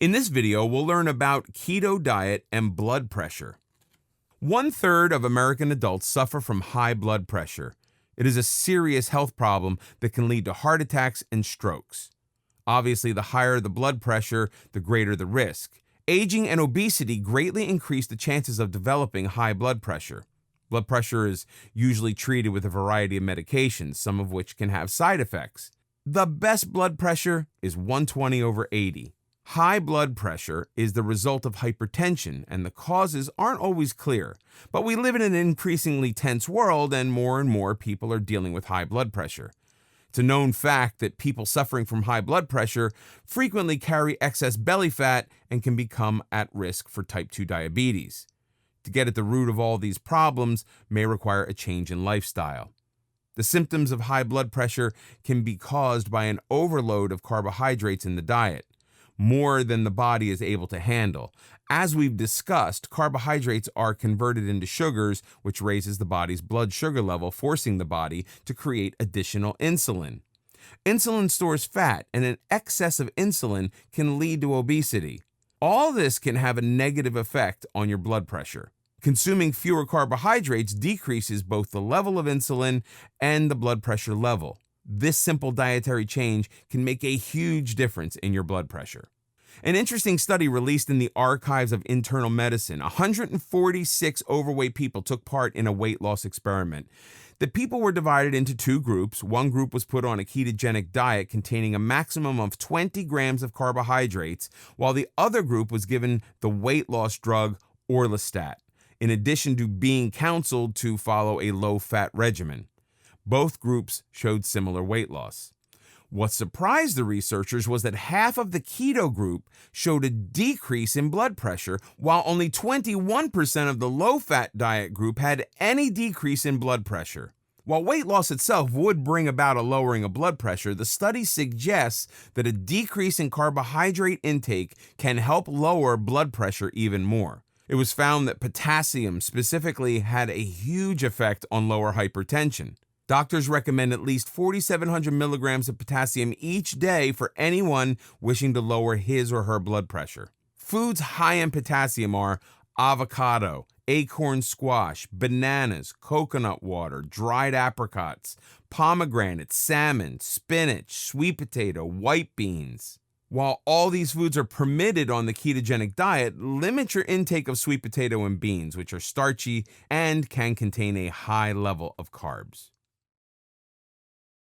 In this video, we'll learn about keto diet and blood pressure. 1/3 of American adults suffer from high blood pressure. It is a serious health problem that can lead to heart attacks and strokes. Obviously, the higher the blood pressure, the greater the risk. Aging and obesity greatly increase the chances of developing high blood pressure. Blood pressure is usually treated with a variety of medications, some of which can have side effects. The best blood pressure is 120/80. High blood pressure is the result of hypertension, and the causes aren't always clear. But we live in an increasingly tense world, and more people are dealing with high blood pressure. It's a known fact that people suffering from high blood pressure frequently carry excess belly fat and can become at risk for type 2 diabetes. To get at the root of all these problems may require a change in lifestyle. The symptoms of high blood pressure can be caused by an overload of carbohydrates in the diet, more than the body is able to handle. As we've discussed, carbohydrates are converted into sugars, which raises the body's blood sugar level, forcing the body to create additional insulin. Insulin stores fat, and an excess of insulin can lead to obesity. All this can have a negative effect on your blood pressure. Consuming fewer carbohydrates decreases both the level of insulin and the blood pressure level. This simple dietary change can make a huge difference in your blood pressure. An interesting study released in the Archives of Internal Medicine, 146 overweight people took part in a weight loss experiment. The people were divided into two groups. One group was put on a ketogenic diet containing a maximum of 20 grams of carbohydrates, while the other group was given the weight loss drug Orlistat, in addition to being counseled to follow a low-fat regimen. Both groups showed similar weight loss. What surprised the researchers was that half of the keto group showed a decrease in blood pressure, while only 21% of the low-fat diet group had any decrease in blood pressure. While weight loss itself would bring about a lowering of blood pressure, the study suggests that a decrease in carbohydrate intake can help lower blood pressure even more. It was found that potassium specifically had a huge effect on lower hypertension. Doctors recommend at least 4,700 milligrams of potassium each day for anyone wishing to lower his or her blood pressure. Foods high in potassium are avocado, acorn squash, bananas, coconut water, dried apricots, pomegranate, salmon, spinach, sweet potato, white beans. While all these foods are permitted on the ketogenic diet, limit your intake of sweet potato and beans, which are starchy and can contain a high level of carbs.